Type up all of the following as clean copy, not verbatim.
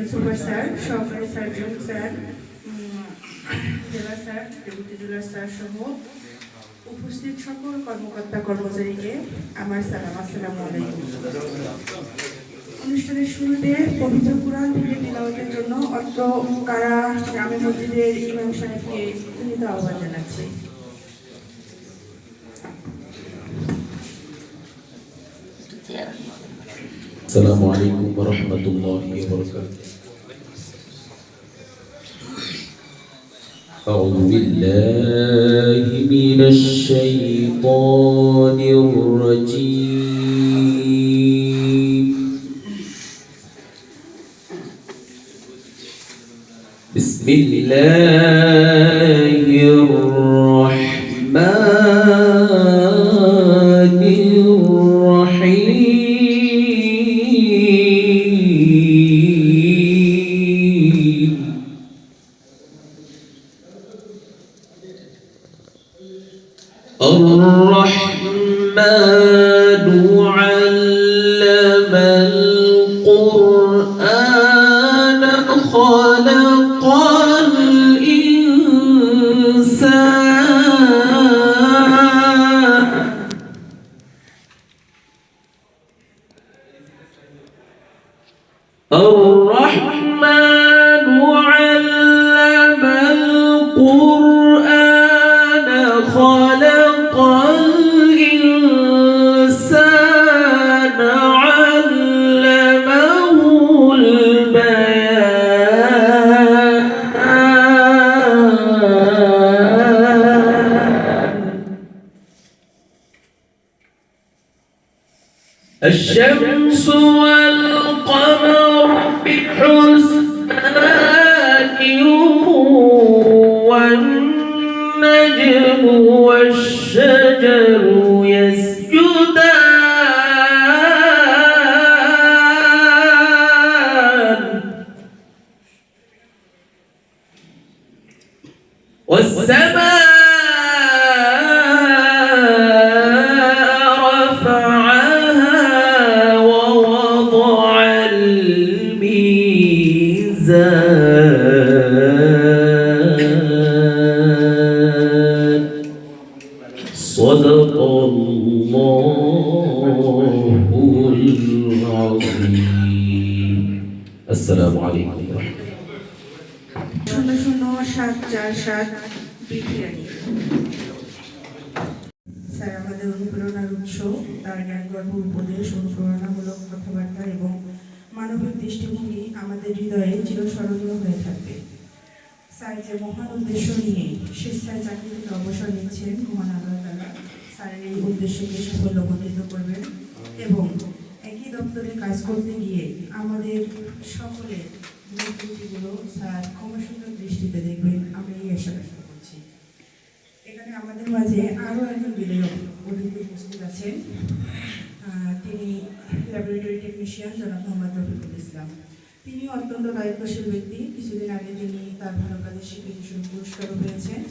Super sir, সহকারী surgeon sir, জেলা sir, deputy জেলা স্যার সহ উপস্থিত সকল কর্মকর্তা কর্মচারীকে আমার সালাম, আসসালামু আলাইকুম। অনুষ্ঠানের শুরুতে পবিত্র কুরআন থেকে তিলাওয়াতের জন্য অত্র কারা জামে মসজিদের ইমাম সাহেবকে বিনীত আহ্বান জানাচ্ছি। আসসালামু আলাইকুম ওয়া রাহমাতুল্লাহি ওয়া বারাকাতুহু। أعوذ بالله من الشيطان الرجيم. بسم الله الرحمن الرحيم. الرحمن علم القرآن خلق الإنسان. الرحمن علم القرآن خلق الإنسان علمه البيان. الشمس والقمر بحسبان والنجم والشجر يسجدان والسماء رفعها ووضع الميزان. صدق الله العظيم. السلام عليكم ورحمة الله. 00747 বিপিআই স্যার আমাদের অনুপ্রেরণার উৎস, তার জ্ঞানগর্ভ উপদেশ, অনুপ্রেরণামূলক কথাবার্তা এবং মানবিক দৃষ্টিভঙ্গি আমাদের হৃদয়ে চিরস্মরণীয় হয়ে থাকবে। স্যার যে মহান উদ্দেশ্য নিয়ে স্বেচ্ছায় চাকরি থেকে অবসর নিচ্ছেন, মহান আল্লাহ তাআলা স্যারের এই উদ্দেশ্যকে সাফল্যমণ্ডিত করবেন এবং একই দপ্তরে কাজ করতে গিয়ে আমাদের সকলের ত্রুটিগুলো স্যার ক্ষমাসুন্দর দৃষ্টিতে দেখবেন, আমরা এই আশা করছি। এখানে আমাদের মাঝে আরও একজন বিদেয় অতিথি উপস্থিত আছেন। তিনি ল্যাবরেটরি টেকনিশিয়ান জনাব মোহাম্মদ রফিকুল ইসলাম। তিনি অত্যন্ত দায়িত্বশীল ব্যক্তি। কিছুদিন আগে তিনি তার ভালো কাজের স্বীকৃতি স্বরূপ পুরস্কারও পেয়েছেন।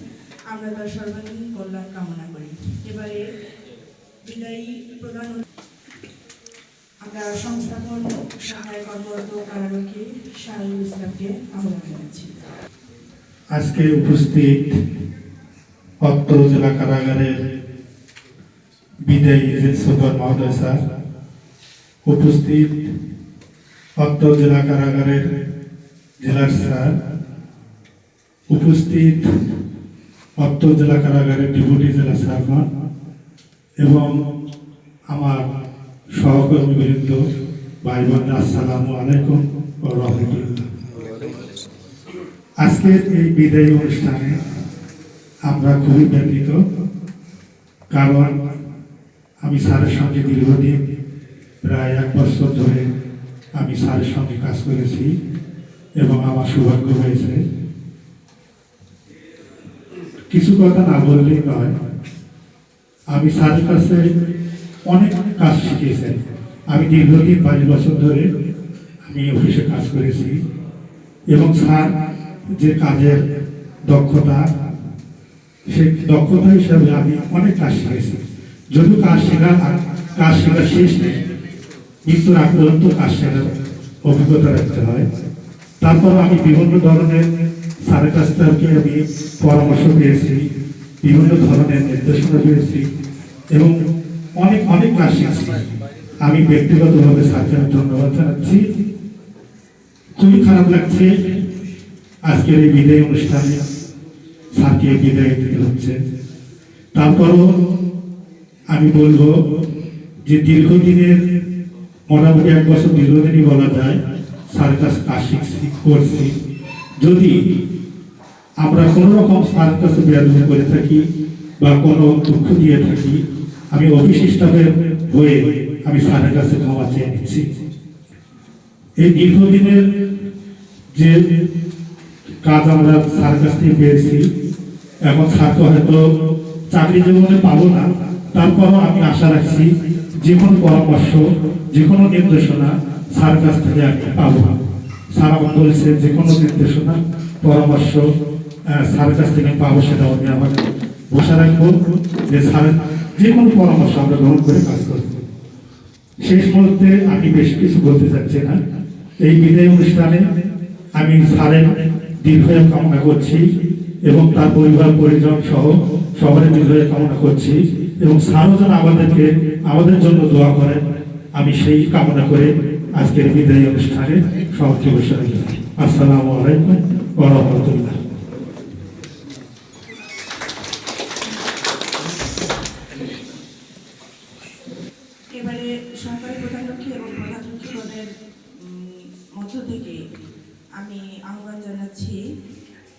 আমরা তার সর্বাঙ্গীন কল্যাণ কামনা করি। এবারে বিদায়ী প্রধান আমরা সংস্থাপন শাখায় কর্মরত কারারক্ষী শাহরুল ইসলামকে আহ্বান জানাচ্ছি। আজকে উপস্থিত অত্র জেলা কারাগারের বিদায়ী জেল সুপার মহোদয় স্যার, উপস্থিত অত্র জেলা কারাগারের জেলার স্যার, উপস্থিত অত্র জেলা কারাগারের ডেপুটি জেলা সার্জন এবং আমার সহকর্মীবৃন্দ, ভাই বোন, আসসালামু আলাইকুম ওয়া রাহমাতুল্লাহ। আজকের এই বিদায়ী অনুষ্ঠানে আমরা খুবই ব্যথিত, কারণ আমি স্যারের সঙ্গে দীর্ঘদিন প্রায় 1 বছর ধরে আমি স্যারের সঙ্গে কাজ করেছি এবং আমার সৌভাগ্য হয়েছে কিছু কথা না বললেই নয়। আমি স্যারের কাছে অনেক কাজ শিখেছি। আমি দীর্ঘদিন 22 বছর ধরে আমি অফিসে কাজ করেছি এবং স্যার যে কাজের দক্ষতা, সেই দক্ষতা হিসাবে আমি অনেক কাজ শিখেছি। যদিও কাজ শেখা শেষ নেই, মৃত্যুর আগ পর্যন্ত কাজ শেখার অভিজ্ঞতা রাখতে হয়। তারপর আমি বিভিন্ন ধরনের স্যারের কাছ থেকে আমি পরামর্শ পেয়েছি, বিভিন্ন ধরনের নির্দেশনা পেয়েছি এবং অনেক অনেক কাজ শিখছি। আমি ব্যক্তিগতভাবে স্যারকে ধন্যবাদ জানাচ্ছি। খুবই খারাপ লাগছে আজকের এই বিদায় অনুষ্ঠানে স্যারকে বিদায় দিতে হচ্ছে। তারপরও আমি বলবো যে দীর্ঘদিনের, মোটামুটি 1 বছর দীর্ঘদিনই বলা যায়, স্যারের কাছে কাজ শিখছি, করছি। যদি আমরা কোনো রকম স্যারের কাছে বেয়াদবি করে থাকি বা কোনো দুঃখ দিয়ে থাকি, আমি অফিস স্টাফের হয়ে আমি স্যারের কাছে ক্ষমা চেয়ে নিচ্ছি। এই দীর্ঘদিনের যে কাজ আমরা স্যারের কাছ থেকে পেয়েছি, এখন স্যারকে হয়তো চাকরি জীবনে পাবো না, তারপরও আমি আশা রাখছি যে কোনো পরামর্শ, যে কোনো নির্দেশনা স্যারের কাছ থেকে আমি পাবো। স্যার আমার বলেছে যে কোনো নির্দেশনা, পরামর্শ স্যারের কাছ থেকে পাবো, সেটা আমি আমাকে বসে রাখবো যে স্যারের যে কোনো পরামর্শ আমরা গ্রহণ করে কাজ করব। শেষ মুহূর্তে আমি বেশ কিছু বলতে চাচ্ছি না। এই বিদায় অনুষ্ঠানে আমি স্যারের দীর্ঘায়ু কামনা করছি এবং তার পরিবার পরিজন সহ সবারই দীর্ঘায়ু কামনা করছি এবং স্যারও যেন আমাদের জন্য দোয়া করেন, আমি সেই কামনা করে আজকের বিদায় অনুষ্ঠানে সমাপ্তি ঘোষণা করছি। আসসালামু আলাইকুম ওয়া রাহমাতুল্লাহ। এবারে সরকারি প্রধানমন্ত্রী এবং প্রধানমন্ত্রী পদের মধ্য থেকে আমি আহ্বান জানাচ্ছি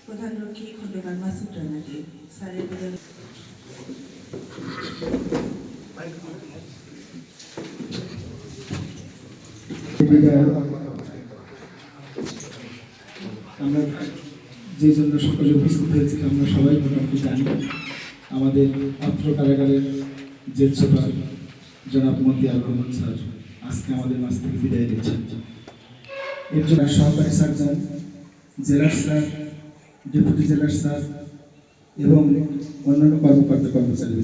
প্রধানমন্ত্রী খন্দকার মাসুদ রানাকে স্যারের বিদায়। আমরা যে জন্য সকলে উপস্থিত হয়েছি আমরা সবাই মোটামুটি জানি। আমাদের অত্র কারাগারের জেল সুপার জনাব মতিয়ার রহমান স্যার আজকে আমাদের মাঝ থেকে বিদায় নিচ্ছেন। এর জন্য সহকারী সার্জন, জেলার স্যার, ডেপুটি জেলার স্যার এবং অন্যান্য কর্মকর্তা কর্মচারী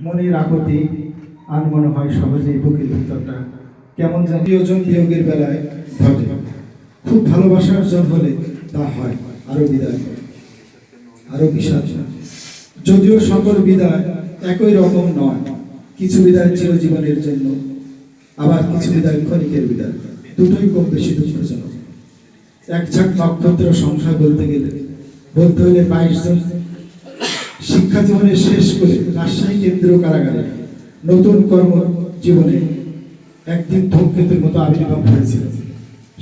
মনের আকতি আর মনে হয় সহজেই বুকের ভিতরটা কেমন জানি প্রিয়জন বিয়োগের বেলায় ঘটে। খুব ভালোবাসার জন হলে তা হয় আরো বিদায়, আরো বিষাদ। যদিও সকল বিদায় একই রকম নয়, কিছু বিদায় চিরজীবনের জন্য, আবার কিছু বিদায় ক্ষণিকের বিদায়। দুটোই কম বেশি দুঃখজনক। এক ঝাঁক নক্ষত্র সংখ্যা বলতে হলে 22 জন শিক্ষা জীবনে শেষ করে রাজশাহী কেন্দ্রীয় কারাগারে নতুন কর্ম জীবনে একদিন ধূমকেতুর মতো আবির্ভাব হয়েছিল।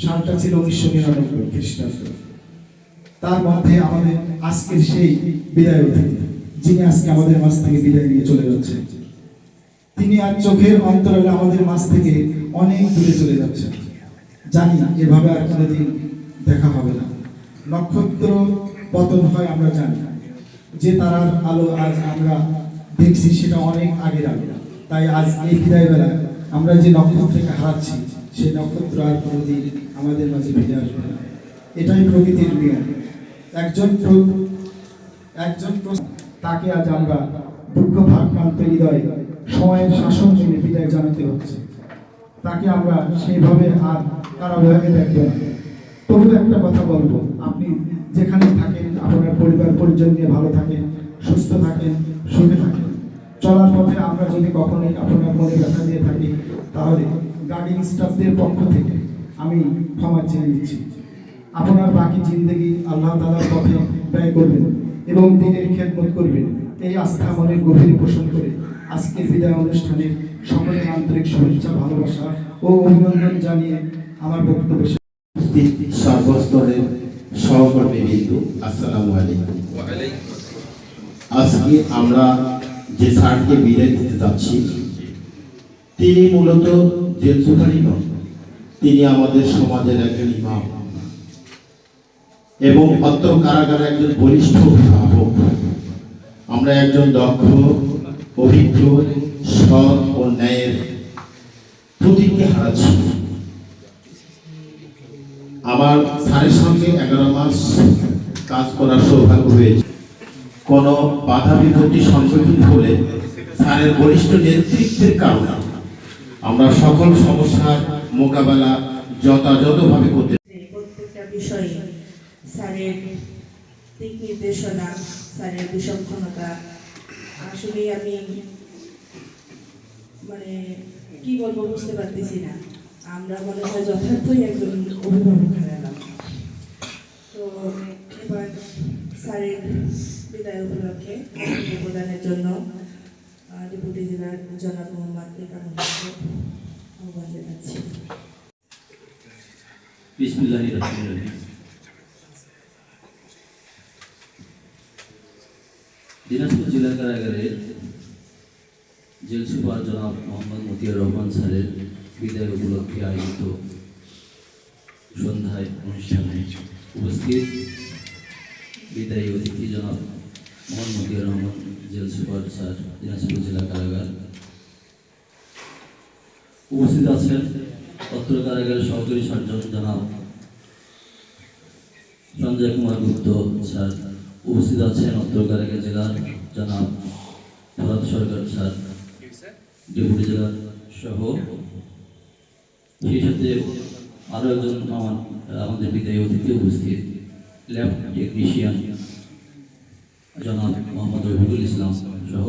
সালটা ছিল 1999 খ্রিস্টাব্দ। তার মধ্যে আমাদের আজকের সেই বিদায় অতিথি, যিনি আজকে আমাদের মাঝ থেকে বিদায় নিয়ে চলে যাচ্ছেন, তিনি আর চোখের অন্তরালে আমাদের মাঝ থেকে অনেক দূরে চলে যাচ্ছেন। জানি এভাবে আর কোনোদিন দেখা হবে না। নক্ষত্র পতন হয় আমরা জানি, যে তারার আলো আজ আমরা দেখছি সেটা অনেক আগের আলো। তাই আজ এই বিদায় বেলায় আমরা যে নক্ষত্রকে হারাচ্ছি, সেই নক্ষত্র আর কোনোদিন আমাদের মাঝে ফিরে আসবে না। এটাই প্রকৃতির নিয়ম। একজন তাকে আজ আমরা দুঃখ ভারাক্রান্ত হৃদয়ে সময়ের শাসন মেনে বিদায় জানাতে হচ্ছে। তাকে আমরা সেইভাবে আর কারাভয়ে দেখব না। তবু একটা কথা বলবো, আপনি যেখানে থাকেন আপনার পরিবার পরিজন নিয়ে ভালো থাকেন, সুস্থ থাকেন, সুখে থাকেন। চলার পথে আমরা যদি কখনোই আপনার মনে ব্যথা দিয়ে থাকি, তাহলে গার্ডিং স্টাফদের পক্ষ থেকে আমি ক্ষমা চেয়ে নিচ্ছি। আপনার বাকি জিন্দগি আল্লাহ তাআলার পথে ব্যয় করবেন এবং দিনের খেদমত করবেন, এই আস্থা মনের গভীরে পোষণ করে আজকের বিদায় অনুষ্ঠানে সকলের আন্তরিক শুভেচ্ছা, ভালোবাসা ও অভিনন্দন জানিয়ে আমার বক্তব্য সর্বস্তরের সহকর্মীবৃন্দ, আসসালামু আলাইকুম। আজকে আমরা যে স্যারকে বিদায় দিতে যাচ্ছি, তিনি মূলত জেল সুপারই নন, তিনি আমাদের সমাজের একজন ইমাম। এবং অত্র কারাগারে একজন বলিষ্ঠ অভিভাবক। আমরা একজন দক্ষ, অভিজ্ঞ, সৎ ও ন্যায়ের প্রতীককে হারাচ্ছি। আমার স্যারের সঙ্গে 11 মাস কাজ করার সৌভাগ্য হয়েছে। কোনো বাধা বিপত্তির সম্মুখীন হলে স্যারের বলিষ্ঠ নেতৃত্বের কারণে আমরা সকল সমস্যার মোকাবেলা যথাযথভাবে করতে। প্রত্যেকটা বিষয়ে স্যারের দিক নির্দেশনা, স্যারের বিচক্ষণতা, আসলে আমি মানে কি বলবো বুঝতে পারতেছি না। আমরা মনে হয় যথার্থই একজন অভিভাবক হারালাম। তো এবার স্যারের বিদায় উপলক্ষে বক্তব্য প্রদানের জন্য ডেপুটি জেলার জনাব মোহাম্মদ একামুলকে আহ্বান জানাচ্ছি। বিসমিল্লাহির রহমানির রহিম। দিনাজপুর জেলা কারাগারের জেল সুপার জনাব মোহাম্মদ মতিয়ার রহমান স্যারের বিদায় উপলক্ষে আয়োজিত সন্ধ্যায় অনুষ্ঠানে উপস্থিত বিদায়ী অতিথি জনাব Mohammad Motiar Rahman jail super sir, Dinajpur জেলা কারাগার। উপস্থিত আছেন অত্র কারাগারের সহকারী সার্জন জনাব সঞ্জয় কুমার গুপ্ত স্যার। উপস্থিত আছেন অত্র কারাগার জেলার জনাব ভারত সরকার স্যার, ডেপুটি জেলার সহ। সেই সাথে আরও একজন আমাদের বিদায়ী অতিথি উপস্থিত, ল্যাব টেকনিশিয়ান জনাব মোহাম্মদ রফিকুল ইসলাম সহ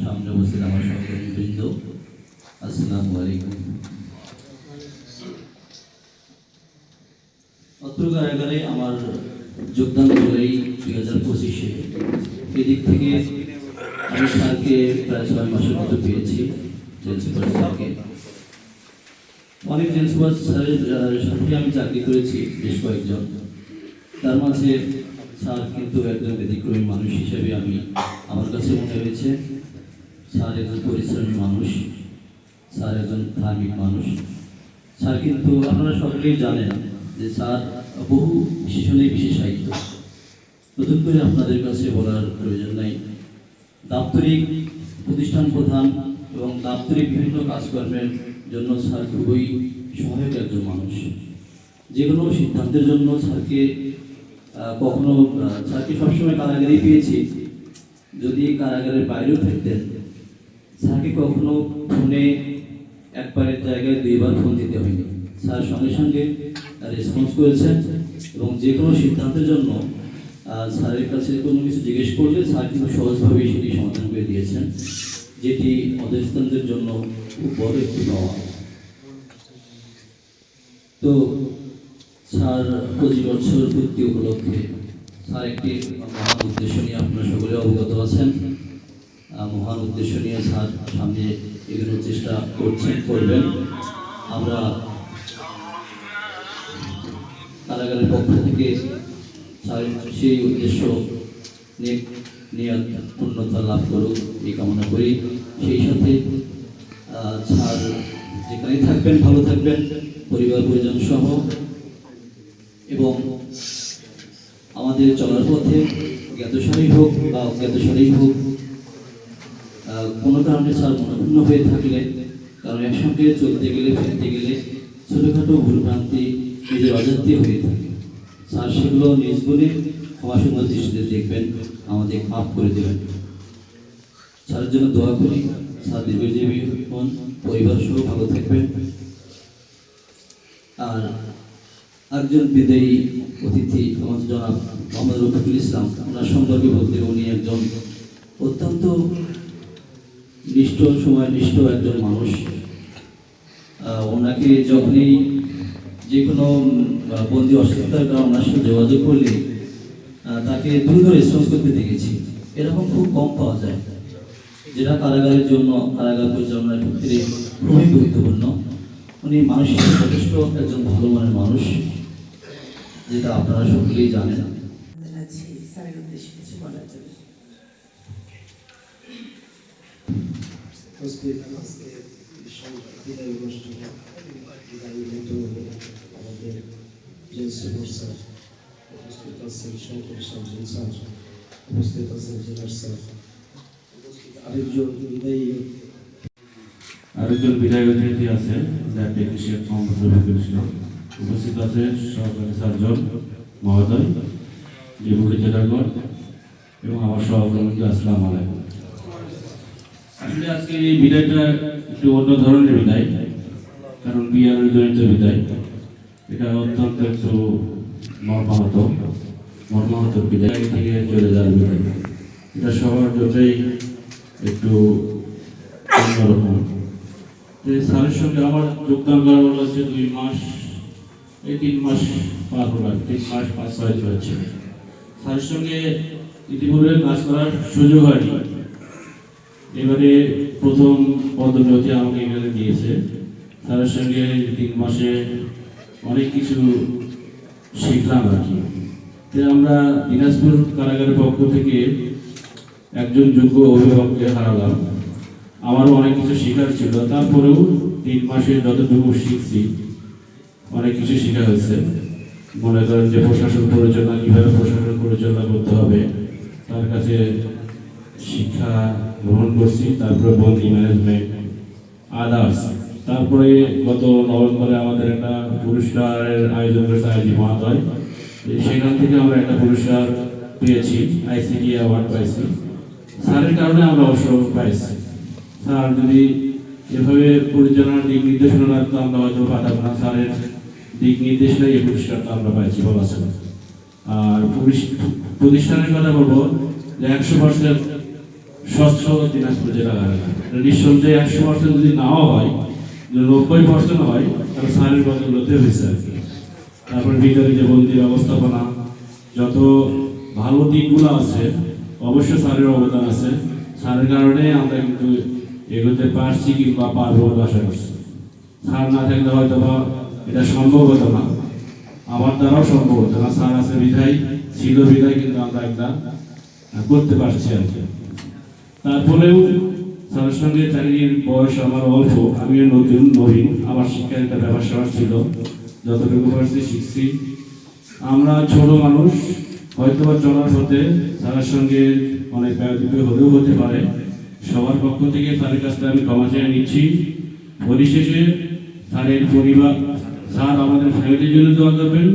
সামনে উপস্থিত আমার সহকর্মীবৃন্দ, আসসালামু আলাইকুম। অত্র কারাগারে আমার যোগদান করেই 2025-এ এদিক থেকে আমি স্যারকে প্রায় 6 মাসের মতো পেয়েছি, জেল সুপার স্যারকে। অনেক জেল সুপার স্যারের সাথে আমি চাকরি করেছি, বেশ কয়েকজন। তার মাঝে স্যার কিন্তু একজন ব্যতিক্রমী মানুষ হিসেবে আমার কাছে মনে হয়েছে। স্যার একজন পরিশ্রমী মানুষ, স্যার একজন ধার্মিক মানুষ। স্যার কিন্তু আপনারা সকলেই জানেন যে স্যার বহু বিশেষণে বিশেষায়িত। নতুন করে আপনাদের কাছে বলার প্রয়োজন নাই। দাপ্তরিক প্রতিষ্ঠান প্রধান এবং দাপ্তরিক বিভিন্ন কাজকর্মের জন্য স্যার খুবই সহায়ক একজন মানুষ। যে কোনো সিদ্ধান্তের জন্য স্যারকে সবসময় কারাগারেই পেয়েছি। যদি কারাগারের বাইরেও থাকতেন, স্যারকে কখনো ফোনে একবারের জায়গায় 2বার ফোন দিতে হয়নি। স্যার সঙ্গে সঙ্গে রেসপন্স করেছেন এবং যে কোনো সিদ্ধান্তের জন্য স্যারের কাছে কোনো কিছু জিজ্ঞেস করলে স্যার কিন্তু সহজভাবেই সেটি সমাধান করে দিয়েছেন, যেটি অধস্তনদের জন্য খুব বড় একটি পাওয়া। তো স্যার 25 বছর পূর্তি উপলক্ষে স্যার একটি মহান উদ্দেশ্য নিয়ে আপনারা সকলে অবগত আছেন। মহান উদ্দেশ্য নিয়ে স্যার সামনে এগোনোর চেষ্টা করবেন। আমরা কারাগারের পক্ষ থেকে সেই উদ্দেশ্য নিয়ে পূর্ণতা লাভ করুক এই কামনা করি। সেই সাথে স্যার যেখানেই থাকবেন ভালো থাকবেন, পরিবার পরিজন সহ, এবং আমাদের চলার পথে জ্ঞাতসারেই হোক বা অজ্ঞাতসারেই হোক কোনো কারণে স্যার মনোক্ষুণ্ণ হয়ে থাকলে, কারণ একসঙ্গে চলতে গেলে ফিরতে গেলে ছোটোখাটো ভুলভ্রান্তি নিজের অজান্তে হয়ে থাকে। স্যার সেগুলো নিজ গুণে ক্ষমাসুন্দর দৃষ্টিতে দেখবেন, আমাদের মাফ করে দেবেন। স্যারের জন্য দোয়া করি, স্যার দীর্ঘজীবী হন, পরিবার সহ ভালো থাকবেন। আর একজন বিদায়ী অতিথি আমাদের জনাব মোহাম্মদ রফিকুল ইসলাম, ওনার সম্পর্কে বলতে উনি একজন অত্যন্ত নিষ্ঠ একজন মানুষ। ওনাকে যখনই যে কোনো বন্দি অসুস্থতার কারণে ওনার সাথে যোগাযোগ করলে তাকে দ্রুত রেসপন্স করতে দেখেছি। এরকম খুব কম পাওয়া যায়, যেটা কারাগারের জন্য, কারাগার পরিচালনার ক্ষেত্রে খুবই গুরুত্বপূর্ণ। উনি মানসিক যথেষ্ট একজন ভালো মনের মানুষ, যেটা আপনারা সকলেই জানেন। জানাচ্ছি স্যারের উদ্দেশ্যে কিছু বলার জন্য। বিদায় অনুষ্ঠানে বিদায় নিত আমাদের জেল সুপার স্যার উপস্থিত আছেন সহকারী সার্জন স্যার, উপস্থিত আছেন জেলার স্যার, উপস্থিত আরেকজন বিদায় অতিথি আছেন ল্যাব টেকনিশিয়ান মোহাম্মদ রফিকুল ইসলাম, উপস্থিত আছে সহকারী সার্জন মহোদয়, ডেপুটি জেলারগণ এবং আমার সহকর্মী। আসসালামু আলাইকুম। আসলে আজকে এই বিদায়টা একটু অন্য ধরনের বিদায়, কারণ বিয়ার জনিত বিদায়। এটা অত্যন্ত একটু মর্মাহত বিদায় থেকে চলে যাওয়ার বিদায়। এটা সবার জন্যই একটু অন্যরকম। স্যারের সঙ্গে আমার যোগদান করা হচ্ছে 2 মাস, এই 3 মাস পার হলো, 3 মাস 5-6 দিন হচ্ছে। স্যারের সঙ্গে ইতিপূর্বে কাজ করার সুযোগ হয়নি, এবারে প্রথম পদোন্নতি আমাকে এখানে দিয়েছে। স্যারের সঙ্গে 3 মাসে অনেক কিছু শিখলাম আর কি। আমরা দিনাজপুর কারাগারের পক্ষ থেকে একজন যোগ্য অভিভাবককে হারালাম। আমারও অনেক কিছু শেখার ছিল, তারপরেও 3 মাসে যতটুকু শিখছি অনেক কিছু শেখা হয়েছে। মনে করেন যে প্রশাসন পরিচালনা, কীভাবে প্রশাসন পরিচালনা করতে হবে, তার কাছে শিক্ষা গ্রহণ করছি। তারপরে বন্দি ম্যানেজমেন্ট, আদার্স। তারপরে গত নভেম্বরে আমাদের একটা পুরস্কারের আয়োজন করেছে আইজি মহোদয়, সেখান থেকে আমরা একটা পুরস্কার পেয়েছি, ICT অ্যাওয়ার্ড পাইছি। স্যারের কারণে আমরা অবসর পাইছি। স্যার যদি এভাবে পরিচালনার দিক নির্দেশনা রাখতো আমরা হয়তো পাতাম না। স্যারের দিক নির্দেশনায় এই পুরস্কারটা আমরা পাইছি বলা ছিল। আর প্রতিষ্ঠানের কথা বলবো যে 100% স্বচ্ছ দিনাজপুর জেলা কারাগার। নিঃসন্দেহে 100% যদি নাও হয়, যদি 90% হয়, তাহলে স্যারের বদলতে হয়েছে আর কি। তারপরে ভিতরে যে বন্দি ব্যবস্থাপনা, যত ভালো দিকগুলো আছে অবশ্যই স্যারের অবদান আছে। স্যারের কারণে আমরা কিন্তু এগোতে পারছি কিংবা পারবো বলে আশা করছি। স্যার না থাকলে হয়তো বা এটা সম্ভব হতো না, আমার দ্বারাও সম্ভব হতো না। স্যার আছে বিধায়, ছিল বিধায় কিন্তু আমরা একটা করতে পারছি আর কি। তারপরেও স্যারের সঙ্গে চাকরির বয়স আমার অল্প, আমিও নবীন, আমার শিক্ষার একটা ব্যবসা ছিল, যতটুকু পারছি শিখছি। আমরা ছোট মানুষ, হয়তো বা চলার পথে স্যারের সঙ্গে অনেক ব্যয়দীপী হলেও হতে পারে। সবার পক্ষ থেকে স্যারের কাছ থেকে আমি ক্ষমা চেয়ে নিচ্ছি। পরিশেষে স্যারের পরিবার, স্যার আমাদের ফ্যামিলির জন্য দোয়া করবেন,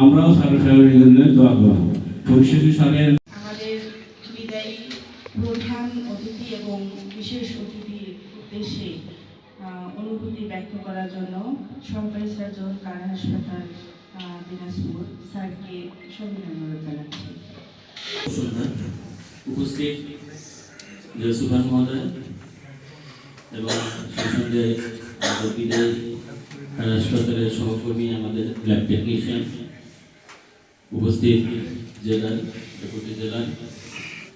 আমরাও স্যারের ফ্যামিলির জন্য দোয়া করব। পরিশেষে স্যারের আমাদের বিদায়ী প্রধান অতিথি এবং বিশেষ অতিথির উদ্দেশ্যে অনুভূতি ব্যক্ত করার জন্য সহকারী সার্জন কারা হাসপাতাল দিনাজপুর স্যারকে সবিনয় অনুরোধ জানাচ্ছি। উপস্থিত যে সুভান মহোদয় এবং সেই সঙ্গে আমাদের বিদায়ী হাসপাতালের সহকর্মী, আমাদের ল্যাব টেকনিশিয়ান, উপস্থিত জেলার ডেপুটি জেলার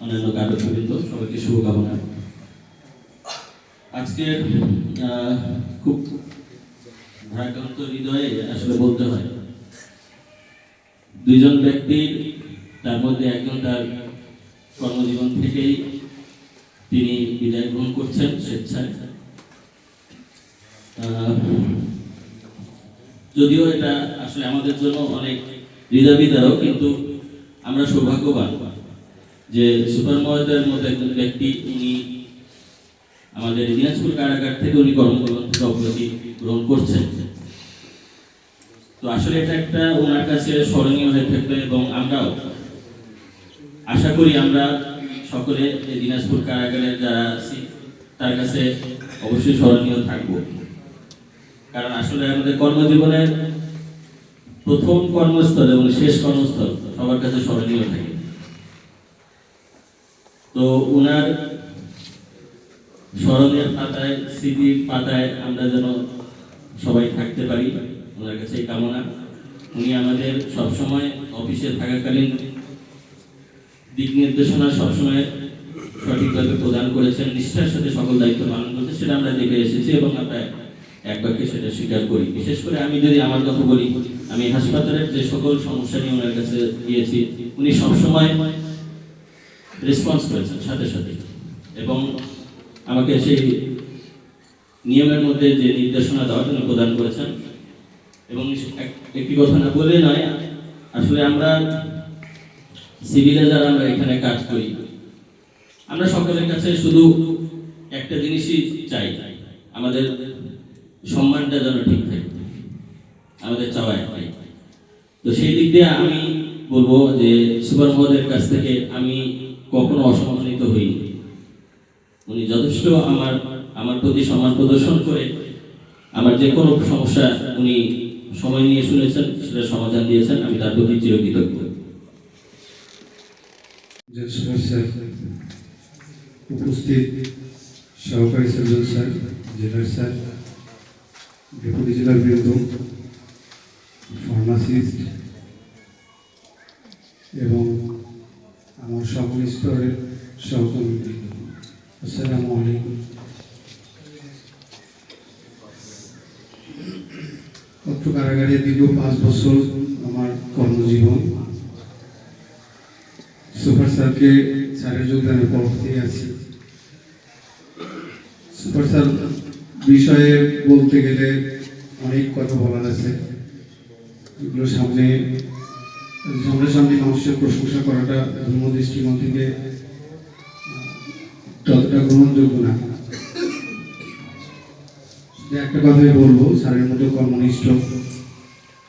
অন্যান্য কার্যবৃন্দ, সবাইকে শুভকামনা। আজকের খুব ভারাক্রান্ত হৃদয়ে আসলে বলতে হয়, 2 জন ব্যক্তির, তার মধ্যে একজন তার কর্মজীবন থেকেই তিনি বিদায় গ্রহণ করছেন স্বেচ্ছায়। যদিও এটা আসলে আমাদের জন্য অনেক হৃদয় বিদারক, কিন্তু আমরা সৌভাগ্যবান যে সুপার মহোদয়ের মতো একজন ব্যক্তি, উনি আমাদের দিনাজপুর কারাগার থেকে উনি কর্মজীবন থেকে অব্যাহতি গ্রহণ করছেন। তো আসলে এটা একটা ওনার কাছে স্মরণীয় হয়ে থাকবে এবং আমরাও আশা করি আমরা সকলে দিনাজপুর কারাগারে যারা আছি তার কাছে অবশ্যই স্মরণীয় থাকবো। কারণ আসলে আমাদের কর্মজীবনের প্রথম কর্মস্থল এবং শেষ কর্মস্থল সবার কাছে স্মরণীয় থাকে। তো ওনার স্মরণের পাতায়, স্মৃতির পাতায় আমরা যেন সবাই থাকতে পারি, ওনার কাছে কামনা। উনি আমাদের সবসময় অফিসে থাকাকালীন দিক নির্দেশনা সবসময় সঠিকভাবে প্রদান করেছেন, নিষ্ঠার সাথে সকল দায়িত্ব পালন করছে, সেটা আমরা দেখে এসেছি এবং আমরা এক বাক্যে সেটা স্বীকার করি। বিশেষ করে আমি যদি আমার কথা বলি, আমি হাসপাতালের যে সকল সমস্যা নিয়ে ওনার কাছে গিয়েছি, উনি সবসময় রেসপন্স করেছেন সাথে সাথে, এবং আমাকে সেই নিয়মের মধ্যে যে নির্দেশনা দেওয়ার জন্য প্রদান করেছেন। এবং একটি কথা না বলে নয়, আসলে আমরা সিভিলে যারা আমরা এখানে কাজ করি, আমরা সকলের কাছে শুধু একটা জিনিসই চাই, আমাদের সম্মানটা যেন ঠিক থাকে, আমাদের চাওয়া একটাই। তো সেই দিক দিয়ে আমি বলবো যে সুপার মহোদয়ের কাছ থেকে আমি কখনো অসম্মানিত হইনি। উনি যথেষ্ট আমার প্রতি সম্মান প্রদর্শন করে আমার যে কোনো সমস্যা উনি সময় নিয়ে শুনেছেন, সেটা সমাধান দিয়েছেন, আমি তার প্রতি চিরকৃতজ্ঞ। স্যার, উপস্থিত সহকারী সার্জন স্যার, জেলার স্যার, ডেপুটি জেলার বৃন্দ, ফার্মাসিস্ট এবং আমার সকল স্তরের সহকর্মীবৃন্দ, আসসালামু আলাইকুম। অত্র কারাগারে দীর্ঘ 5 বছর আমার কর্মজীবন। সুপার স্যারকে স্যারের যোগদানের পর থেকে আছি। সুপার স্যার বিষয়ে বলতে গেলে অনেক কথা বলার আছে, এগুলো সামনে মানুষের প্রশংসা করাটা ধর্ম দৃষ্টিকোণ থেকে ততটা গ্রহণযোগ্য না। একটা কথাই বলবো, স্যারের মতো কর্মনিষ্ঠ,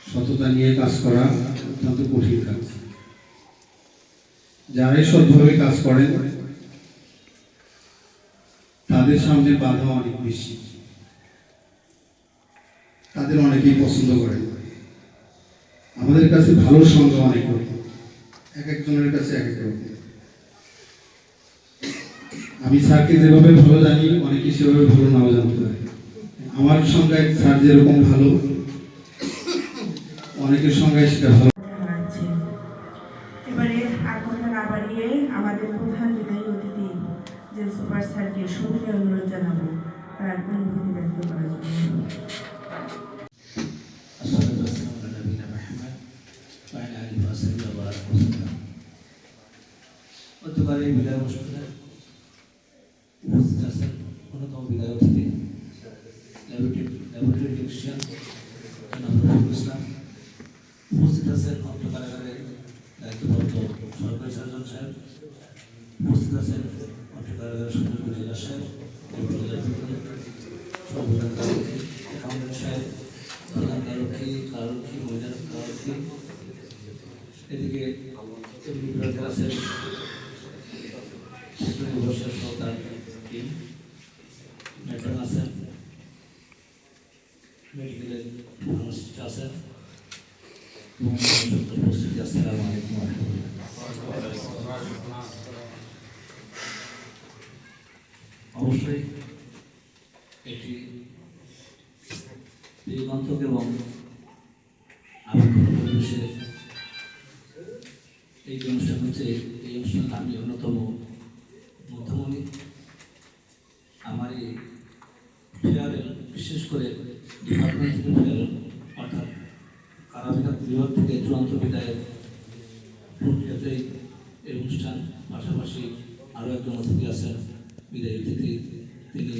সততা নিয়ে কাজ করা অত্যন্ত কঠিন কাজ। যারাই সৎভাবে কাজ করেন তাদের সামনে বাধা অনেক বেশি, তাদের অনেকেই পছন্দ করেন। আমাদের কাছে ভালো সংজ্ঞা অনেক রকম, এক একজনের কাছে এক এক রকম। আমি স্যারকে যেভাবে ভালো জানি, অনেকে সেভাবে ভালো নাও জানতে পারে। আমার সংজ্ঞায় স্যার যেরকম ভালো, অনেকের সংজ্ঞায় সেটা ভালো। হারাচ্ছি। এবারে আর কথা না বাড়িয়ে আমাদের প্রধান বিদায়ী অতিথি যে সুপার স্যারকে সঙ্গে অনুরোধ জানাবো তার অনুভূতি ব্যক্ত করার জন্য। গতকালের বিদায় অনুষ্ঠানে উপস্থিত আছেন অন্যতম বিদায় অতিথি ল্যাবরেটরি টেকনিশিয়ান ইসলাম, উপস্থিত আছেন অত্র কারাগারের দায়িত্বপ্রাপ্ত সরকারি সার্জন সাহেব, উপস্থিত আছেন অত্র কারাগারের সুন্দরপুর জেলা সাহেব, সর্বদানকারী অ্যাকাউন্টেন্ট সাহেব, প্রধানকারক্ষী, কারক্ষী, মহিলা কারক্ষী, এদিকে বিভাগের আছেন সহকার টিম, ম্যাট্রন আছেন, মেডিকেলের ফার্মাসিস্ট আছেন এবং উপস্থিত আছেন। আসসালামু আলাইকুম ওয়া রাহমাতুল্লাহ। অবশ্যই এটি দিগন্তক এবং আবেগঘন পরিবেশে এই অনুষ্ঠান হচ্ছে। এই অনুষ্ঠান আমি অন্যতম মধ্যমণি। আমার এই ফেয়ারের, বিশেষ করে ডিপার্টমেন্ট থেকে ফেয়ারের, অর্থাৎ কারাবিভাগ বিভাগ থেকে চূড়ান্ত বিদায়ের প্রক্রিয়াতেই এই অনুষ্ঠান। পাশাপাশি আরও একজন অতিথি আছেন, বিদায়ী অতিথি। তিনি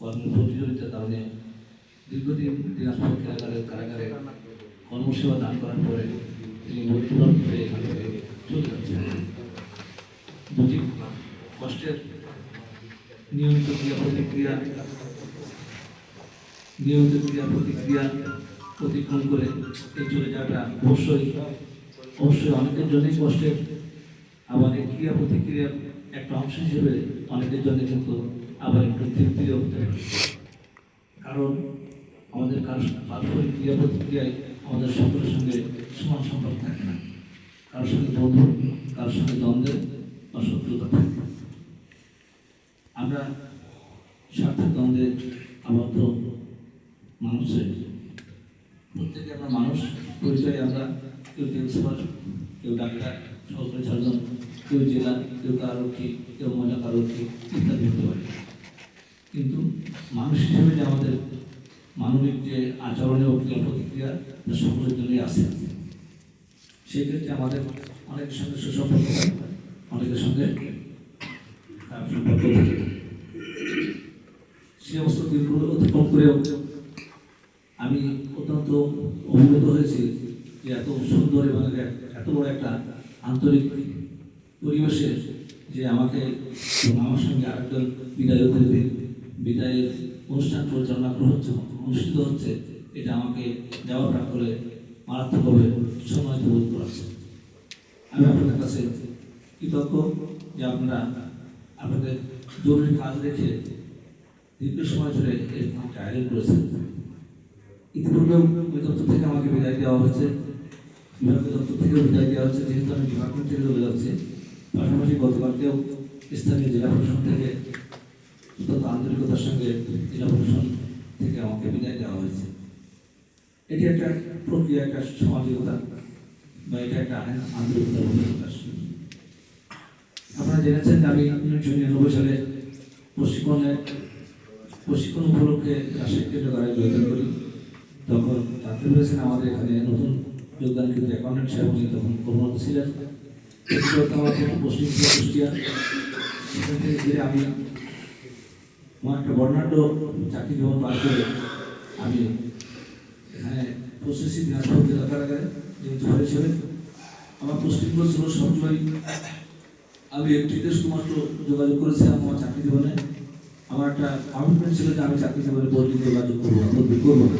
কর্মের প্রতিযোগিতার কারণে দীর্ঘদিন দিনাজপুর কারাগারে কর্মসেবা দান করার পরে তিনি মৃত্যুবরণ করে এখান থেকে চলে যাচ্ছেন। দুটি কষ্টের নিয়মিত ক্রিয়া প্রতিক্রিয়া অতিক্রম করে এই চলে যাওয়াটা অবশ্যই অনেকের জন্যই কষ্টের। আবার এই ক্রিয়া প্রতিক্রিয়ার একটা অংশ হিসেবে অনেকের জন্য কিন্তু আবার একটু তৃপ্তিও হতে পারে, কারণ আমাদের পারস্পরিক ক্রিয়া প্রতিক্রিয়ায় আমাদের সকলের সঙ্গে সমান সম্পর্ক থাকে না। কারোর সঙ্গে বন্ধু, কারোর সঙ্গে দ্বন্দ্বের বা শত্রুতা থাকে। আমরা স্বার্থের দ্বন্দ্বে আবদ্ধ মানুষের, প্রত্যেকে আমরা মানুষ, পরিচয়ে আমরা কেউ প্রিন্সিপাল, কেউ ডাক্তার, সহকারী সার্জন, কেউ জেলা, কেউ কারক্ষী, কেউ মজা কারক্ষী ইত্যাদি হতে পারে। কিন্তু মানুষ হিসেবে যে আমাদের মানবিক যে আচরণীয় ক্রিয়া প্রতিক্রিয়া, তা সকলের জন্যই আছে। সেই ক্ষেত্রে আমাদের অনেকের সঙ্গে সুসম্পর্ক হয়, অনেকের সঙ্গে খারাপ সম্পর্ক থাকে। সে অবস্থা অতিক্রম করেও আমি অত্যন্ত অভিভূত হয়েছি যে এত সুন্দর এবং এত বড় একটা আন্তরিক পরিবেশে যে আমাকে এবং আমার সঙ্গে আরেকজন বিদায় অতিথি বিদায়ের অনুষ্ঠান পরিচালনা অনুষ্ঠিত হচ্ছে, এটা আমাকে দেওয়া প্রাপ্ত করে মারাত্মকভাবে সম্মানিত বোধ করাচ্ছে। আমি আপনাদের কাছে কৃতজ্ঞ যে আপনারা আপনাদের জরুরি কাজ রেখে দীর্ঘ সময় ধরে এরকম একটা আয়োজন করেছেন। ইতিপূর্বেও ওই দপ্তর থেকে আমাকে বিদায় দেওয়া হয়েছে, বিভাগীয় দপ্তর থেকেও বিদায় দেওয়া হচ্ছে, যেহেতু আমি ডিপার্টমেন্ট থেকে চলে যাচ্ছি। পাশাপাশি গতকালকেও স্থানীয় জেলা প্রশাসন থেকে অত্যন্ত আন্তরিকতার সঙ্গে জেলা প্রশাসন থেকে আমাকে বিদায় দেওয়া হয়েছে। এটি একটা প্রক্রিয়া, একটা সামাজিকতা বা এটা একটা আন্তরিকতার প্রকাশ। আপনারা জেনেছেন যে আমি 1999 সালে প্রশিক্ষণ উপলক্ষে রাজশাহী কেন্দ্রে যোগদান করি। তখন জানতে পেরেছেন আমাদের এখানে নতুন যোগদান কিন্তু অ্যাকাউন্টেন্ট সাহেব উনি তখন কর্মরত ছিলেন। আমার পোস্টিং ছিল কুষ্টিয়া। সেখান থেকে ঘিরে আমি আমার একটা বর্ণাঢ্য চাকরি জীবন পার করে আমি এখানে প্রসেসিং দিনাজপুর জেলা কারাগারে যেহেতু হয়েছিল আমার পোস্টিং ছিল সবসময় আমি একটিতে শুধুমাত্র যোগাযোগ করেছিলাম আমার চাকরি জীবনে। আমার একটা কমিটমেন্ট ছিল যে আমি চাকরি জীবনে বদলি যোগাযোগ করবো না, বদলি করবো না।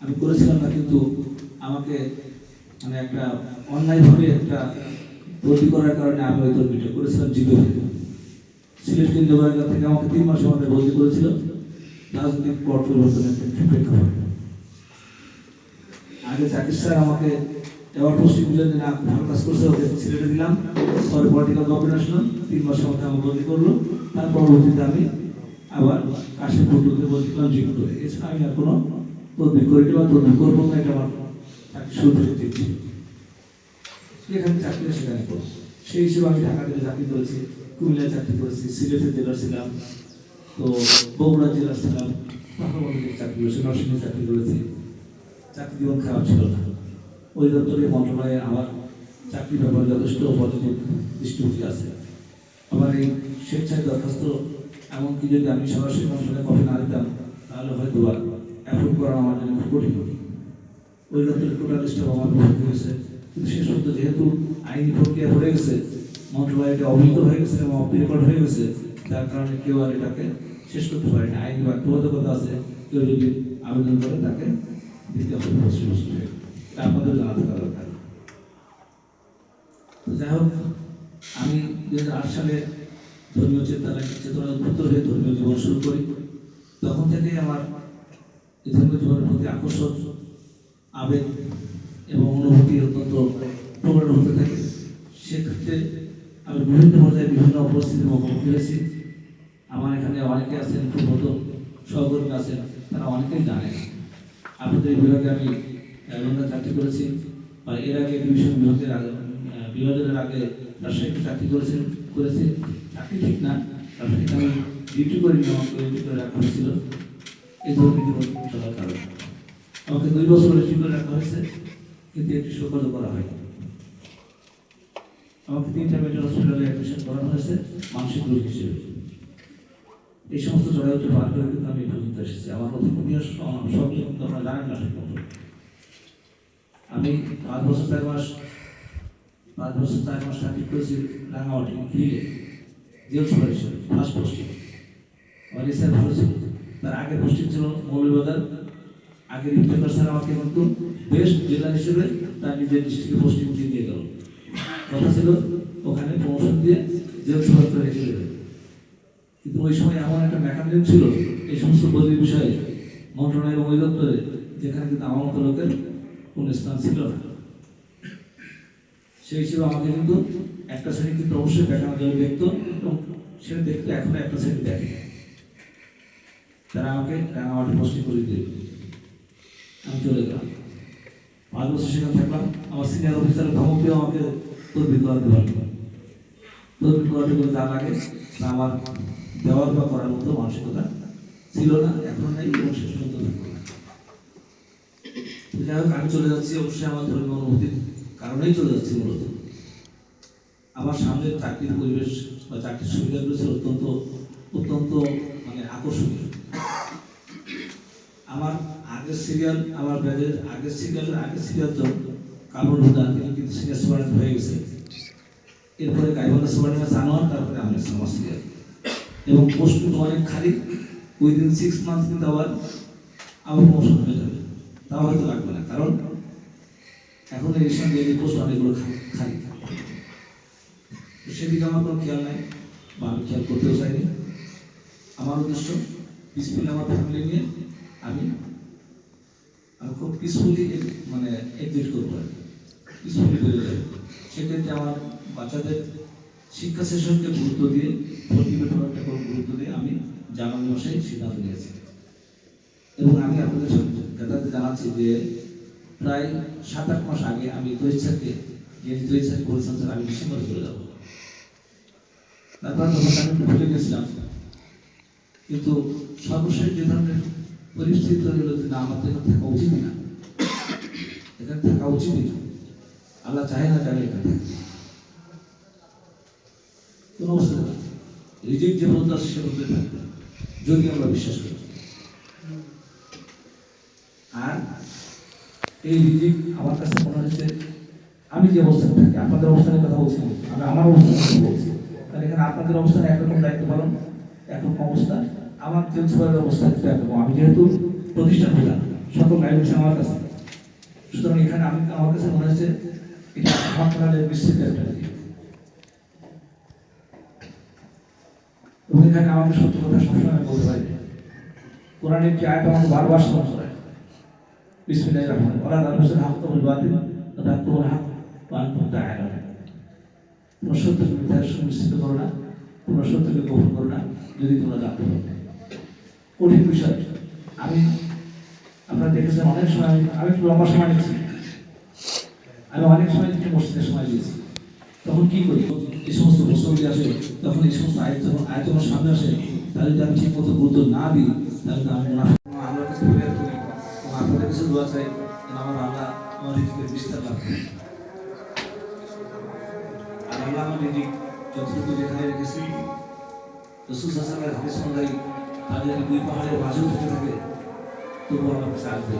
আমি করেছিলাম না, কিন্তু আমাকে মানে একটা অন্যায়ভাবে একটা বদলি করার কারণে আমি ওই তদবিটা করেছিলাম জীবনে। সিলেট কেন্দ্রীয় কারাগার থেকে আমাকে 3 মাসের মধ্যে বদলি করেছিল রাজনৈতিক পট পরিবর্তনের প্রেক্ষাপটে। আগে চাকরি স্যার আমাকে এবার পোস্টিং দিলেন যে না ভালো কাজ করছে, ওকে সিলেটে দিলাম। পরে পলিটিক্যাল গভর্নমেন্ট আসলো, 3 মাসের মধ্যে আমাকে বদলি করলো। তার পরবর্তীতে আমি আবার কাশীপুর বদলি করলাম জীবনে। এছাড়া আমি আর কোনো তদবির করিনি বা তদবির করবো না, এটা আমার চাকরি শুরু থেকে ঠিক ছিল। যেখানে চাকরি সেখানে করবো, সেই হিসেবে আমি ঢাকা জেলায় চাকরি করেছি, কুমিল্লায় চাকরি করেছি, সিলেটের জেলার ছিলাম, তো বগুড়া জেলার ছিলাম, পাহাড়ে চাকরি করেছি, নরসিংহে চাকরি করেছি। চাকরি জীবন খারাপ ছিল না। ওই দপ্তরের মন্ত্রণালয়ে আমার চাকরির ব্যাপারে যথেষ্ট পজিটিভ দৃষ্টিভঙ্গি আছে। আমার এই স্বেচ্ছায় দরখাস্ত, এমনকি যদি আমি সরাসরি মন্ত্রণালয়ে কপি না দিতাম তাহলে হয়তো অ্যাপ্রুভ করা আমার জন্য খুব কঠিন হতো। ওই দপ্তরের টোটাল স্টাফ আমার ভর্তি হয়েছে, কিন্তু শেষ পর্যন্ত যেহেতু আইনি প্রক্রিয়া হয়ে গেছে, মন্ত্রণালয়টা অবহিত হয়ে গেছে এবং অফ রেকর্ড হয়ে গেছে, যার কারণে কেউ আর এটাকে শেষ করতে পারে না। আইনি বাধ্যবাধকতা আছে, কেউ যদি আবেদন করে তাকে দিতে হবে এটা আপনাদের জানাতে দরকার। যাই হোক, আমি 2008 সালে ধর্মীয় চেতনা উদ্বুদ্ধ হয়ে ধর্মীয় জীবন শুরু করি। তখন থেকেই আমার এই ধর্মীয় জীবনের প্রতি আকর্ষণ, আবেগ এবং অনুভূতি অত্যন্ত প্রবল হতে থাকে। সেক্ষেত্রে আমি বিভিন্ন পর্যায়ে বিভিন্ন পরিস্থিতির মুখোমুখি হয়েছি। আমার এখানে অনেকে আছেন, খুব নতুন সহকর্মী আছেন, তারা অনেকেই জানেন। আপনাদের এই বিভাগে আমি লন্ডনে চাকরি করেছি, বা এর আগে ডিভিশন বিভাগের আগে রাজশাহীতে চাকরি করেছি। চাকরি ঠিক না, রাজশাহীতে আমি ডিউটি করিনি, আমাকে ডিউটি করে রাখা হয়েছিল এই ধর্মীয় জীবন চলার কারণে। আমাকে 2 বছর ডিউটি করে রাখা হয়েছে, কিন্তু একটি সৌকর্য করা হয়নি। আমাকে 3টা মেডিকেল হসপিটালে অ্যাডমিশন করানো হয়েছে মানসিক রোগ হিসেবে। এই সমস্ত জড়াইতে পার করে কিন্তু আমি পর্যন্ত এসেছি। আমার ইতিহাস সব কিন্তু আপনারা জানেন না ঠিক মতো। আমি 5 বছর 4 মাস চাকরি করেছি রাঙামাটি ফিরে জেল সুপার হিসেবে, ফার্স্ট পোস্টিং। আমার স্যার ভালো ছিল। তার আগের পোস্টিং ছিল মৌলভীবাজার। আগের ইন্টারভিউ স্যার আমাকে কিন্তু বেস্ট জেলা হিসেবে তার নিজের ডিস্ট্রিক্টে পোস্টিং দিয়ে গেল। কথা ছিল ওখানে প্রমোশন দিয়ে জেল সুপার করে রেখে দেবে। কিন্তু ওই সময় এমন একটা মেকানিজম ছিল এই সমস্ত বদলির বিষয়ে মন্ত্রণালয় এবং ওই দপ্তরে, যেখানে কিন্তু আমার মতো লোকের কোনো স্থান ছিল না। সেই হিসেবে আমাকে কিন্তু একটা শ্রেণী কিন্তু অবশ্যই দেখানো যাবে দেখতো, এবং সেটা দেখতে এখনো একটা শ্রেণী দেখে। তারা আমাকে রাঙামাটি পোস্টিং করে দিয়ে আমি চলে গেলাম। 5 বছর সেখানে থাকলাম। আমার সিনিয়র অফিসারের ধমক দিয়ে আমাকে তদবির করাতে পারল। তদবির করাতে গেলে যা লাগে তা আমার দেওয়ার বা করার মতো মানসিকতা ছিল না, এখন নেই এবং শেষ পর্যন্ত থাকবে না। যাই হোক, আমি চলে যাচ্ছি অবশ্যই আমার ধর্মীয় অনুভূতির কারণেই চলে যাচ্ছি। মূলত আমার সামনের চাকরির পরিবেশ বা চাকরির সুবিধাগুলো ছিল অত্যন্ত মানে আকর্ষণীয়। আমার আগে আগের সিরিয়াল আমার ব্যাচের আগের সিরিয়াল তো কামরুল হুদা, তিনি কিন্তু সিনিয়র সুপারিনটেন্ডেন্ট হয়ে গেছে। এরপরে গাইবান্ধা সুপারিনটেন্ডেন্ট জানোয়ার, তারপরে আমি আমার সিরিয়াল এবং পোস্ট কিন্তু অনেক খালি। উইদিন 6 মান্থ কিন্তু আবার প্রমোশন হয়ে যাবে, তাও হয়তো লাগবে না, কারণ এখন এই সঙ্গে এই পোস্ট অনেকগুলো খালি। সেদিকে আমার কোনো খেয়াল নাই বা আমি খেয়াল করতেও চাইনি। আমার উদ্দেশ্য পিসফুলি আমার ফ্যামিলি নিয়ে আমি খুব পিসফুলি মানে এক্সিট করবো আর পিসফুলি বেরো যাবে। সেক্ষেত্রে আমার বাচ্চাদের শিক্ষা সেশনকে গুরুত্ব দিয়ে প্রতিবেদন একটা গুরুত্ব দিয়ে আমি জানুয়ারি মাসে সিদ্ধান্ত নিয়েছি। এবং আমি আপনাদের সাথে জানাচ্ছি যে প্রায় 7-8 মাস আগে আমি তৈরি স্যারকে বলেছিলাম স্যার আমি ডিসেম্বরে চলে যাবো। তারপর তখন আমি ভুলে গেছিলাম, কিন্তু সর্বশেষ যে ধরনের পরিস্থিতি তৈরি হলো যে না আমার এখানে থাকা উচিত না, এখানে থাকা উচিত না, আল্লাহ চাহে না চাহে এখানে থাকে কোন অবস্থা না। রিজিক যে বলতে আছে সে বলতে থাকবে যদি আমরা বিশ্বাস করি। আর এই রিজিক আমার কাছে মনে হচ্ছে আমি যে অবস্থানে থাকি, আপনাদের অবস্থানের কথা বলছি, আমি আমার অবস্থানের কথা বলছি, তাহলে এখানে আপনাদের অবস্থানে একরকম দায়িত্ব পালন, একরকম অবস্থা, আমার প্রিন্সিপালের অবস্থা একরকম। আমি যেহেতু প্রতিষ্ঠান হলাম, সকল গাইডেন্স আমার কাছে, সুতরাং এখানে আমার কাছে মনে হচ্ছে এটা আপনাদের বিস্তৃত একটা দিক। এবং এখানে আমাকে সত্য কথা সবসময় বলতে পারি, কোরআনের যে আয়াত আমাকে বারবার স্মরণ করে, বিসমিল্লাহির রহমানির রহিম, ওয়ালা তালবিসুল হাক্কা বিল বাতিল ওয়া তাকতুমুল হাক্কা ওয়া আনতুম তা'লামুন। তোমরা সত্যকে মিথ্যার সঙ্গে মিশ্রিত করো না, তোমরা সত্যকে গোপন করো না যদি তোমরা জানতে পারো। কঠিন বিষয়। আমি আপনারা দেখেছেন অনেক সময় আমি একটু লম্বা সময় নিচ্ছি, আমি অনেক সময় একটু মসজিদের সময় দিয়েছি। তখন কি করি, এই সমস্ত প্রশ্নগুলি আসে, তখন এই সমস্ত আয়াত যখন সামনে আসে, তাহলে যদি আমি ঠিক মতো গুরুত্ব না দিই, তাহলে তো আমি আমার কাছে ফিরে করি এবং আপনাদের কাছে দোয়া চাই যেন আমার আল্লাহ আমার রিজিকের বিস্তার লাভ করে। আর আল্লাহ আমার রিজিক যতটুকু যেখানে রেখেছি, রাসূল সাল্লাল্লাহু আলাইহি ওয়াসাল্লামের হাদিস অনুযায়ী তাদের দুই পাহাড়ের মাঝেও থেকে থাকে, তবুও আমার কাছে আসবে।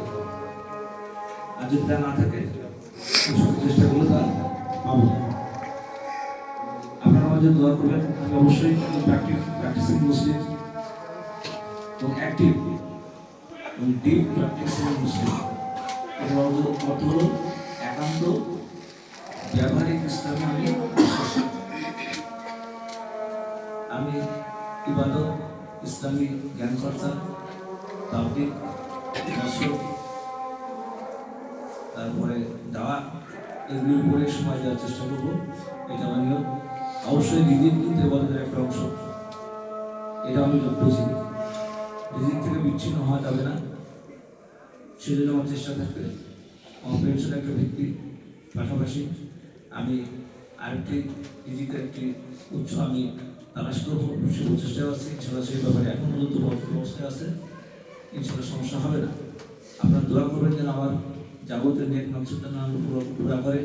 আর যদি তা না থাকে চেষ্টা করলে তা পাবো না। আপনারা আমার জন্য দোয়া করবেন। আমি অবশ্যই প্র্যাকটিসিং মুসলিম এবং অ্যাক্টিভ এবং ডিপ প্র্যাকটিসিং মুসলিম। এর অর্থ হল একান্ত ব্যবহারিক ইসলামে আমি বিশ্বাসী। আমি ইবাদত, ইসলামী জ্ঞান চর্চা, তাওহীদ, নসর, তারপরে দাওয়া, এগুলির উপরে সময় দেওয়ার চেষ্টা করবো। এটা আমার নিয়ম। অবশ্যই রিজিক কিন্তু ইবাদতের একটা অংশ, এটা আমি বুঝি। রিজিক থেকে বিচ্ছিন্ন হওয়া যাবে না, সেজন্য আমার চেষ্টা থাকবে। আমার পেনশন একটা ভিত্তি, পাশাপাশি আমি আরেকটি রিজিকের একটি উৎস আমি তালাশ করবো, সে চেষ্টায় আছে। ইনশাল্লাহ সেই ব্যাপারে এখন পর্যন্ত অবস্থায় আছে, ইনশাল্লাহ সমস্যা হবে না। আপনারা দোয়া করবেন যেন আমার যাবতীয় নেট মাকসুদটা না পুরা করে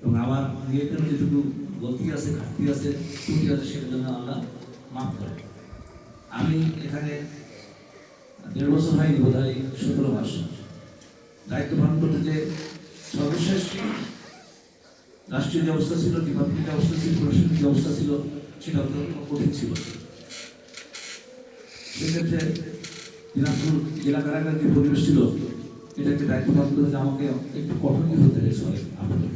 এবং আমার নিয়তের যেটুকু গলতি আছে, ঘাটতি আছে, ত্রুটি আছে, সেটার জন্য আল্লাহ মাফ করে। আমি এখানে 1.5 বছর হয়নি, বোধ হয় 17 মাস দায়িত্ব পালন করতে, যে সর্বশেষ রাষ্ট্রীয় যে অবস্থা ছিল, ডিপার্টমেন্টের যে অবস্থা ছিল, প্রশাসনিক যে অবস্থা ছিল, সেটা অত্যন্ত কঠিন ছিল। সেক্ষেত্রে দিনাজপুর জেলা কারাগারের যে পরিবেশ ছিল, এটাকে দায়িত্ব পালন করতে আমাকে একটু কঠোরই হতে হয়েছে আপনাদের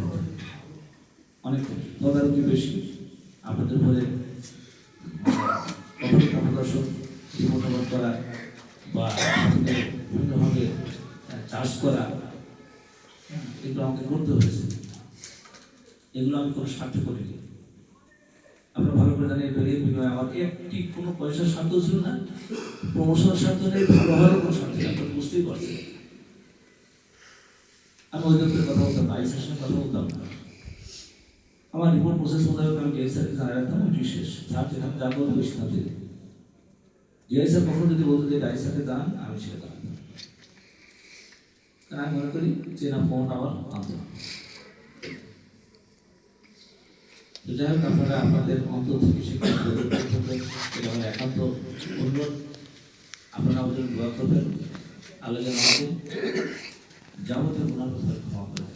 অনেক তদারকি বেশি, আপনাদের উপরে কঠোরতা প্রদর্শন, জীবনযাপন করা বা বিভিন্নভাবে চাষ করা, এগুলো আমাকে করতে হয়েছে। এগুলো আমি কোনো স্বার্থ করিনি। আপনারা ভালো করে জানেন, এর বিনিময়ে আমার একটি কোনো পয়সার স্বার্থ ছিল না, প্রমোশনের স্বার্থ নেই, ভালো হওয়ারও কোনো স্বার্থ নেই। আপনারা বুঝতেই পারছেন। আমি ওই দপ্তরের কথা বলতাম না, আইসির কথা বলতাম না। আমার রিপোর্ট প্রসেস মোতাবেক আমি ডিআই স্যারকে জানাই রাখতাম, ওই শেষ। স্যার যেখানে যা বলতো ওই সিদ্ধান্তে ডিআই স্যার কখনো যদি বলতো যে ডিআই স্যারকে জানান, আমি সেটা জানাতাম। কারণ আমি মনে করি যে না, ফোন আমার আনতো না। যাই হোক, আপনারা আপনাদের অন্তর থেকে শিক্ষা এটা আমার একান্ত অনুরোধ। আপনারা আমাদের দোয়া করবেন। আল্লাহ যেন আমাদের যাবতীয় গুনাহ ক্ষমা করে।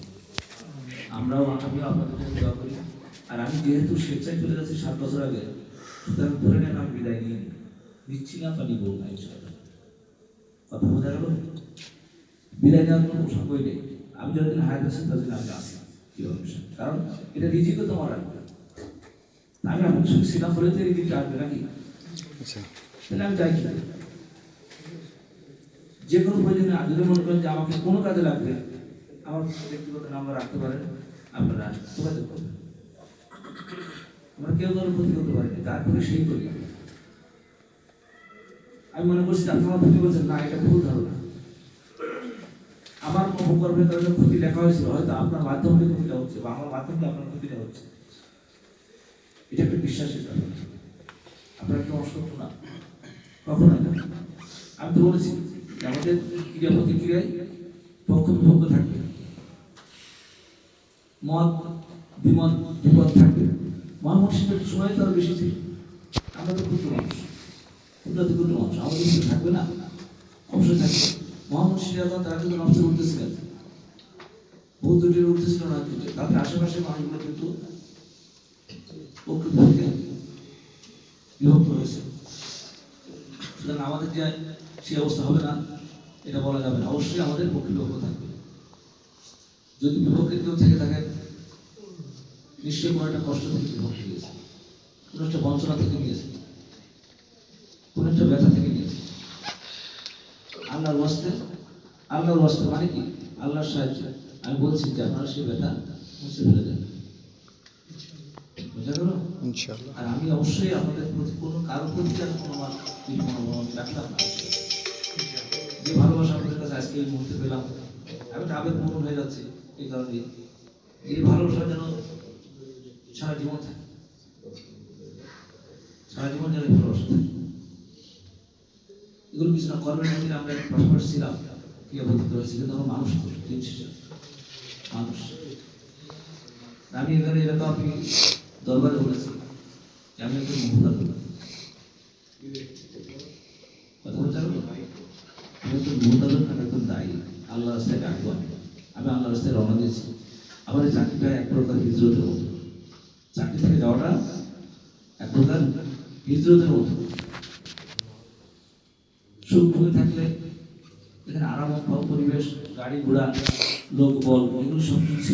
আমিও আপনাদের জন্য দোয়া করি। আর আমি যেহেতু স্বেচ্ছায় চলে যাচ্ছি 7 বছর আগে, সুতরাং ধরে নেন আমি বিদায় নিয়ে নিচ্ছি না বা নিব না, ইনশাআল্লাহ। কথা বোঝা গেল? বিদায় নেওয়ার কোনো প্রসঙ্গই নেই। আমি যতদিন হায়াত আছি ততদিন আমি আসি, কারণ এটা রিজিকও তোমার আসবে। আমি আপনার সঙ্গে ছিলাম বলে তো রিজিকটা আসবে নাকি? তাহলে আমি যাই কি যে কোনো প্রয়োজনে যদি মনে করেন যে আমাকে কোনো কাজে লাগবে, আমার ব্যক্তিগত নাম্বার রাখতে পারেন, আপনারা যোগাযোগ করবেন। আমরা কেউ কারোর ক্ষতি করতে পারিনি, তারপরে সেই করি। আমি মনে করছি আপনারা ক্ষতি করছেন না, এটা ভুল ধারণা। আমার কর্মের কারণে ক্ষতি লেখা হয়েছিল, হয়তো আপনার মাধ্যমে ক্ষতিটা হচ্ছে বা আমার মাধ্যমে আপনার ক্ষতিটা হচ্ছে। এটা একটা বিশ্বাসের ব্যাপার। আপনার একটা অসত্য না, কখনোই না। আমি তো বলেছি আমাদের ক্রিয়া প্রতিক্রিয়ায় পক্ষ বিপক্ষ থাকবে, মত বিমত বিপদ থাকবে। মহামনসিকের সময় তো আরো বেশি ছিল। আমরা তো ক্ষুদ্র মানুষ, ক্ষুদ্র মানুষ, আমাদের কিছু থাকবে না, অবশ্যই থাকবে। মহামনসিরা তারা কিন্তু নষ্ট করতেছিলেন, বহুত দূরে উঠতেছিল না, তাদের আশেপাশে মানুষগুলো কিন্তু পক্ষ বিপক্ষে বিভক্ত হয়েছে। সুতরাং আমাদের যে সেই অবস্থা হবে না এটা বলা যাবে না। অবশ্যই আমাদের পক্ষে বিপক্ষ থাকবে। যদি বিপক্ষে কেউ থেকে থাকেন, নিশ্চয়ই কোনো একটা কষ্ট থেকে বিভক্ত হয়েছে, কোনো একটা বঞ্চনা থেকে নিয়েছে, কোনো একটা ব্যথা থেকে নিয়েছে। আল্লাহর ওয়াস্তে মানে কি? আল্লাহর সাহায্য। আমি বলছি যে আপনারা সেই ব্যথা মুছে ফেলে দেন, বুঝা গেল? ইনশাআল্লাহ। আর আমি অবশ্যই আপনাদের প্রতি কোনো কারো প্রতি আর কোনো আমার রাখলাম না। যে ভালোবাসা আপনাদের কাছে আজকে এই মুহূর্তে পেলাম, আমি আবেগ পূরণ হয়ে যাচ্ছে। এই কারণে এই ভালোবাসা যেন সারা জীবন থাকে, সারা জীবন যেন ভালোবাসা থাকে। এগুলো কিছু না, কর্মের মধ্যে আমরা পাশাপাশি ছিলাম, ক্রিয়া পদ্ধতি হয়েছে, কিন্তু আমরা মানুষ মানুষ। আমি এখানে এরকম আপনি দরবারে বলেছি যে আমি একজন মুহূর্ত কথা বলতে পারবো, আমি একজন মুহূর্ত, আমি একজন দায়ী। আল্লাহ রাস্তায় ডাকবো, আমি আল্লাহ রাস্তায় রওনা দিয়েছি। আমার এই চাকরিটা এক প্রকার হিজরতের মতো। চাকরি থেকে যাওয়াটা এক প্রকার হিজরতের মতো। সুখ ভোগে থাকলে এখানে আরাম পাও, পরিবেশ, গাড়ি ঘোড়া, লোক বল, এগুলো সব কিছু